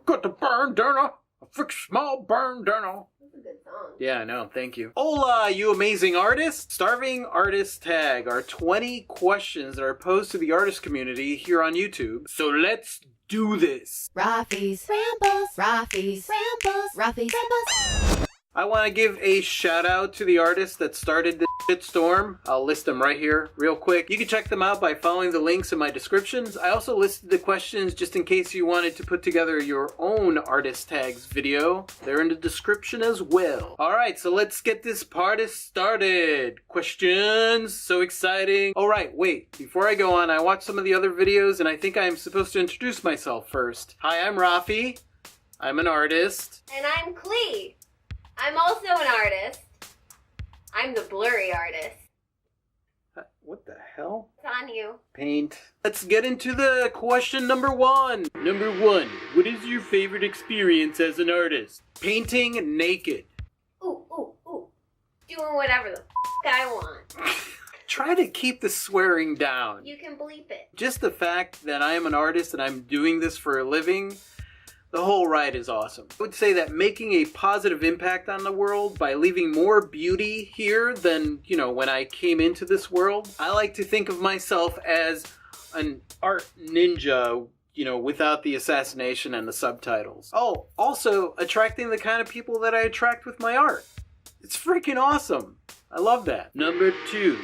got the bandana, a fix small bandana. That's a good song. Yeah, I know. Thank you. Hola, you amazing artist! Starving Artist Tag are 20 questions that are posed to the artist community here on YouTube. So let's do this. Rafi's Rambles, Rafi's Rambles, Rafi's Rambles. I want to give a shout out to the artist that started this shitstorm. I'll list them right here real quick. You can check them out by following the links in my descriptions. I also listed the questions just in case you wanted to put together your own artist tags video. They're in the description as well. Alright, so let's get this party started. Questions, so exciting. Alright, wait, before I go on, I watched some of the other videos and I think I'm supposed to introduce myself first. Hi, I'm Rafi. I'm an artist. And I'm Klee. I'm also an artist. I'm the blurry artist. What the hell? It's on you. Paint. Let's get into the question number one. Number one, what is your favorite experience as an artist? Painting naked. Ooh, ooh, ooh. Doing whatever the I want. Try to keep the swearing down. You can bleep it. Just the fact that I am an artist and I'm doing this for a living, the whole ride is awesome. I would say that making a positive impact on the world by leaving more beauty here than, when I came into this world. I like to think of myself as an art ninja, without the assassination and the subtitles. Oh, also attracting the kind of people that I attract with my art. It's freaking awesome. I love that. Number two,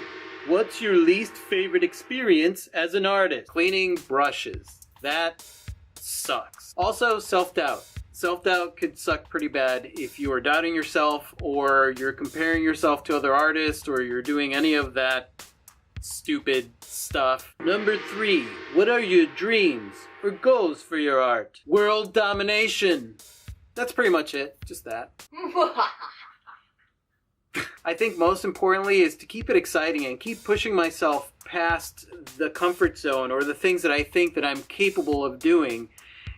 what's your least favorite experience as an artist? Cleaning brushes. That sucks. Also, self-doubt. Self-doubt could suck pretty bad if you are doubting yourself or you're comparing yourself to other artists or you're doing any of that stupid stuff. Number three, what are your dreams or goals for your art? World domination. That's pretty much it. Just that. I think most importantly is to keep it exciting and keep pushing myself past the comfort zone or the things that I think that I'm capable of doing.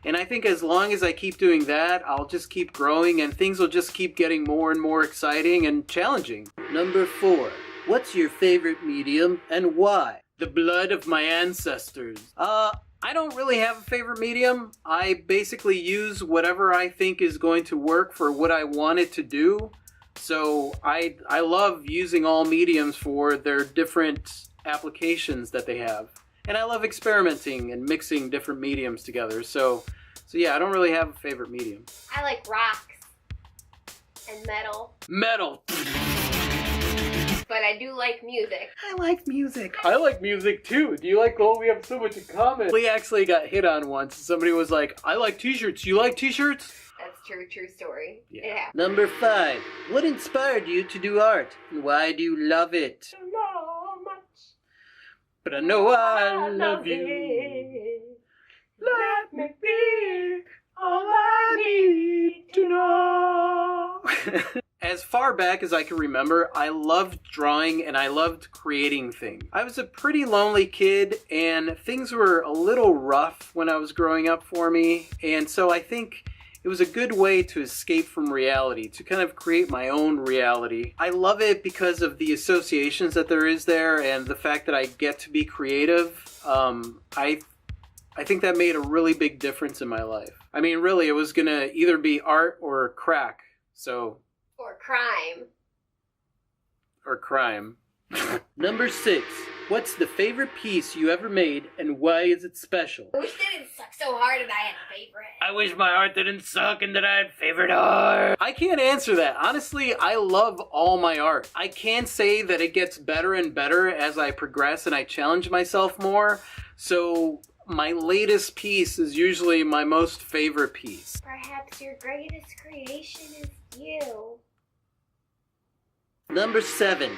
And I think as long as I keep doing that, I'll just keep growing and things will just keep getting more and more exciting and challenging. Number four, what's your favorite medium and why? The blood of my ancestors. I don't really have a favorite medium. I basically use whatever I think is going to work for what I want it to do. So I love using all mediums for their different applications that they have. And I love experimenting and mixing different mediums together. So yeah, I don't really have a favorite medium. I like rocks and metal. Metal. But I do like music. I like music. I like music too. Do you like, we have so much in common. We actually got hit on once. Somebody was like, I like t-shirts. You like t-shirts? That's true story. Yeah. It happened. Number five, what inspired you to do art? And why do you love it? I don't know much. But I know I love you. Let me be all I need to know. As far back as I can remember, I loved drawing and I loved creating things. I was a pretty lonely kid and things were a little rough when I was growing up for me. And so I think it was a good way to escape from reality, to kind of create my own reality. I love it because of the associations that there is there and the fact that I get to be creative. I think that made a really big difference in my life. I mean, really, it was gonna either be art or crack, so... Or crime. Or crime. Number six. What's the favorite piece you ever made and why is it special? I wish they didn't suck so hard and I had a favorite. I wish my art didn't suck and that I had favorite art. I can't answer that. Honestly, I love all my art. I can say that it gets better and better as I progress and I challenge myself more. So my latest piece is usually my most favorite piece. Perhaps your greatest creation is you. Number seven.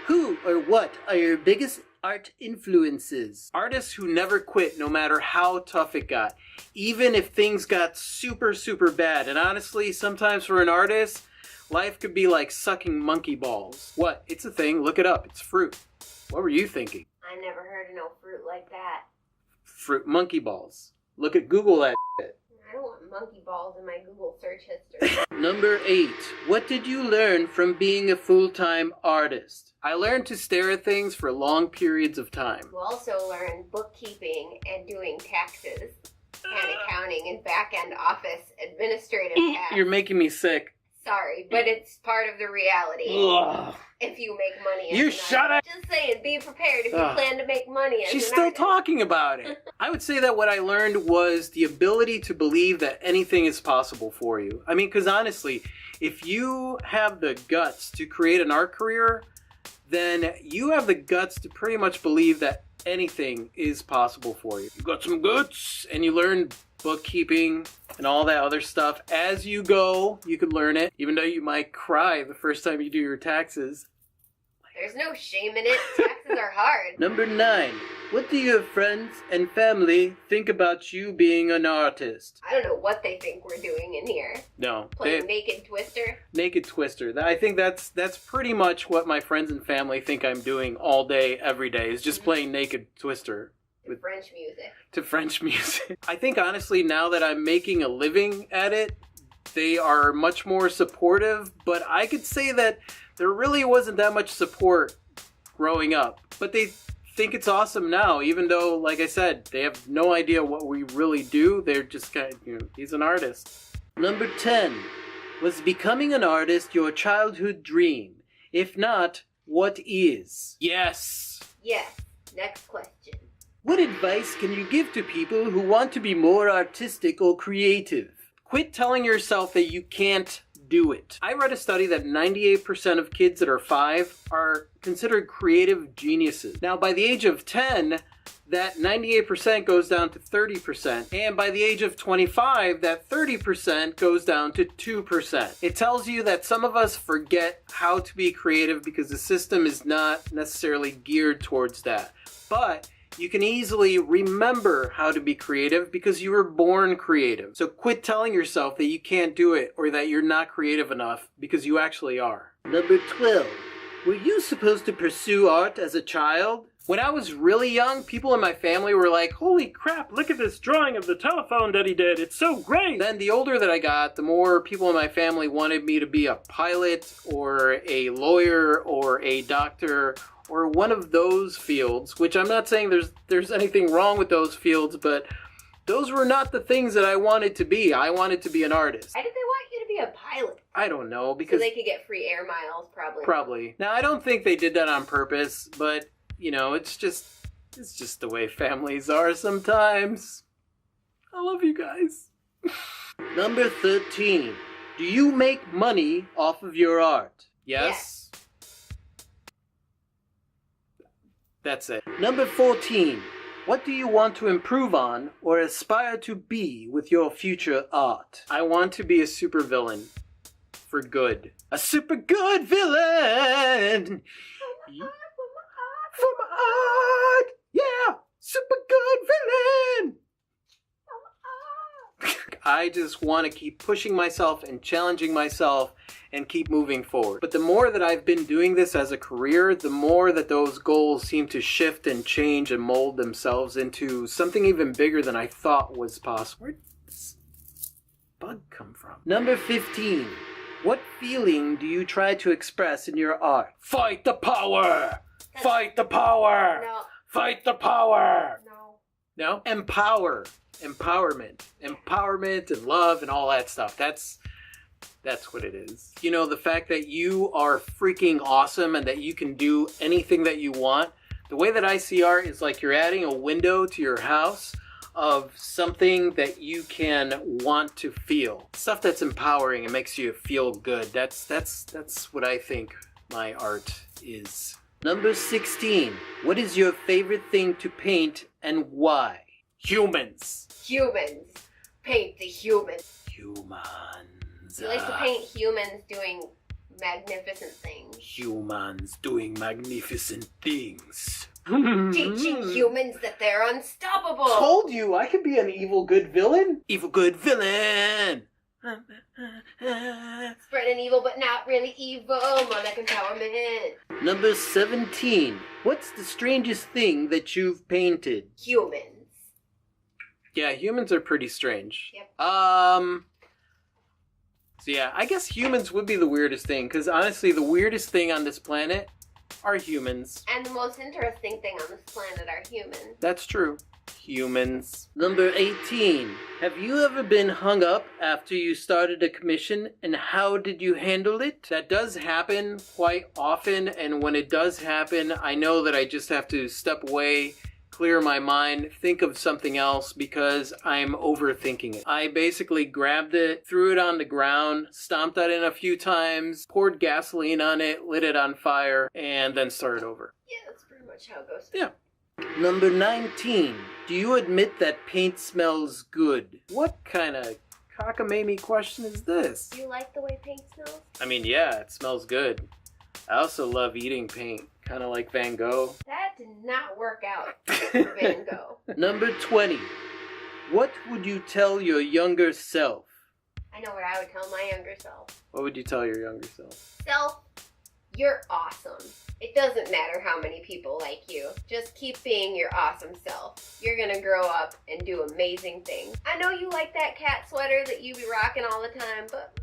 Who or what are your biggest art influences? Artists who never quit no matter how tough it got. Even if things got super, super bad. And honestly, sometimes for an artist, life could be like sucking monkey balls. What? It's a thing. Look it up. It's fruit. What were you thinking? I never heard of no fruit like that. Fruit monkey balls. Look at Google that shit. I don't want monkey balls in my Google search history. Number 8. What did you learn from being a full-time artist? I learned to stare at things for long periods of time. You also learn bookkeeping and doing taxes and accounting and back-end office administrative tasks. You're making me sick. Sorry, but it's part of the reality. Ugh. If you make money as You an shut artist. Just saying, be prepared if you Ugh. plan to make money as She's an still artist. talking about it. I would say that what I learned was the ability to believe that anything is possible for you. I mean, because honestly, if you have the guts to create an art career, then you have the guts to pretty much believe that anything is possible for you. You got some guts, and you learn bookkeeping and all that other stuff. As you go, you can learn it, even though you might cry the first time you do your taxes. There's no shame in it. Taxes are hard. Number 9. What do your friends and family think about you being an artist? I don't know what they think we're doing in here. No. Playing Naked Twister. Naked Twister. I think that's pretty much what my friends and family think I'm doing all day, every day, is just playing Naked Twister. With French music. To French music. I think honestly, now that I'm making a living at it, they are much more supportive, but I could say that there really wasn't that much support growing up. But they think it's awesome now, even though, like I said, they have no idea what we really do. They're just kind of, he's an artist. Number 10. Was becoming an artist your childhood dream? If not, what is? Yes. Yes. Next question. What advice can you give to people who want to be more artistic or creative? Quit telling yourself that you can't do it. I read a study that 98% of kids that are 5 are considered creative geniuses. Now, by the age of 10, that 98% goes down to 30%. And by the age of 25, that 30% goes down to 2%. It tells you that some of us forget how to be creative because the system is not necessarily geared towards that. But you can easily remember how to be creative because you were born creative. So quit telling yourself that you can't do it or that you're not creative enough, because you actually are. Number 12. Were you supposed to pursue art as a child? When I was really young, people in my family were like, holy crap, look at this drawing of the telephone that he did. It's so great. Then the older that I got, the more people in my family wanted me to be a pilot or a lawyer or a doctor or one of those fields, which I'm not saying there's anything wrong with those fields, but those were not the things that I wanted to be. I wanted to be an artist. Why did they want you to be a pilot? I don't know, So because they could get free air miles, probably. probably. Now, I don't think they did that on purpose, but, you know, it's just the way families are sometimes. I love you guys. Number 13. Do you make money off of your art? Yes. That's it. Number 14. What do you want to improve on or aspire to be with your future art? I want to be a supervillain. For good. A super good villain! For my art! Yeah! Super good villain! I just want to keep pushing myself and challenging myself and keep moving forward. But the more that I've been doing this as a career, the more that those goals seem to shift and change and mold themselves into something even bigger than I thought was possible. Where did this bug come from? Number 15. What feeling do you try to express in your art? Fight the power! Fight the power! No. Fight the power! No. No? Empower. Empowerment. Empowerment and love and all that stuff. That's what it is. You know, the fact that you are freaking awesome and that you can do anything that you want. The way that I see art is like you're adding a window to your house of something that you can want to feel. Stuff that's empowering and makes you feel good. That's what I think my art is. Number 16. What is your favorite thing to paint and why? Humans. Humans. Paint the humans. Humans. He likes to paint humans doing magnificent things. Humans doing magnificent things. Teaching humans that they're unstoppable. Told you I could be an evil good villain. Evil good villain. Spreading evil, but not really evil. More like empowerment. Number 17. What's the strangest thing that you've painted? Humans. Yeah, humans are pretty strange. Yep. So yeah, I guess humans would be the weirdest thing, because honestly, the weirdest thing on this planet are humans. And the most interesting thing on this planet are humans. That's true. Humans. Number 18. Have you ever been hung up after you started a commission, and how did you handle it? That does happen quite often, and when it does happen, I know that I just have to step away, clear my mind, think of something else because I'm overthinking it. I basically grabbed it, threw it on the ground, stomped that in a few times, poured gasoline on it, lit it on fire, and then started over. Yeah, that's pretty much how it goes. Yeah. Number 19. Do you admit that paint smells good? What kind of cockamamie question is this? Do you like the way paint smells? I mean, yeah, it smells good. I also love eating paint, kind of like Van Gogh. That did not work out for Van Gogh. Number 20. What would you tell your younger self? I know what I would tell my younger self. What would you tell your younger self? Self, you're awesome. It doesn't matter how many people like you. Just keep being your awesome self. You're gonna grow up and do amazing things. I know you like that cat sweater that you be rocking all the time, but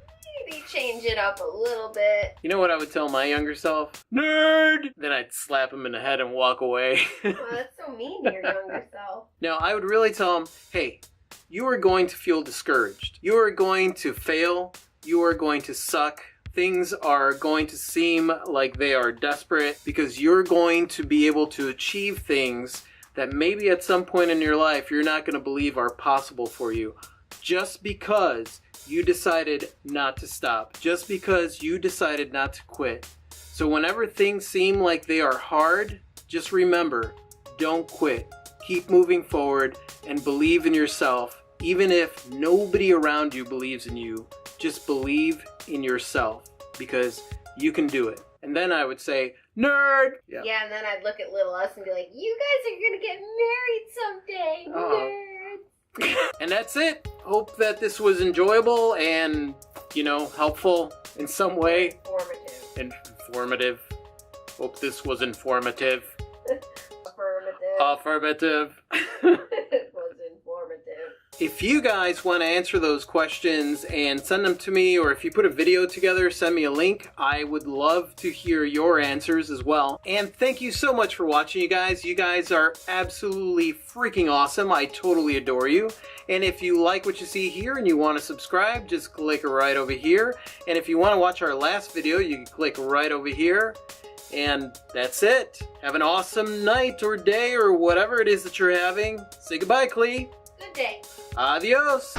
maybe change it up a little bit. You know what I would tell my younger self? Nerd! Then I'd slap him in the head and walk away. Oh, that's so mean to your younger self. No, I would really tell him, hey, you are going to feel discouraged. You are going to fail. You are going to suck. Things are going to seem like they are desperate because you're going to be able to achieve things that maybe at some point in your life you're not going to believe are possible for you just because you decided not to stop, just because you decided not to quit. So whenever things seem like they are hard, just remember, don't quit. Keep moving forward and believe in yourself. Even if nobody around you believes in you, just believe in yourself because you can do it. And then I would say, nerd! Yeah, and then I'd look at little us and be like, you guys are gonna get married someday, nerds. And that's it. Hope that this was enjoyable and, helpful in some way. Informative. Hope this was informative. Affirmative. It was informative. If you guys want to answer those questions and send them to me, or if you put a video together, send me a link. I would love to hear your answers as well. And thank you so much for watching, you guys. You guys are absolutely freaking awesome. I totally adore you. And if you like what you see here and you want to subscribe, just click right over here. And if you want to watch our last video, you can click right over here. And that's it. Have an awesome night or day or whatever it is that you're having. Say goodbye, Clee. Good day. Adios.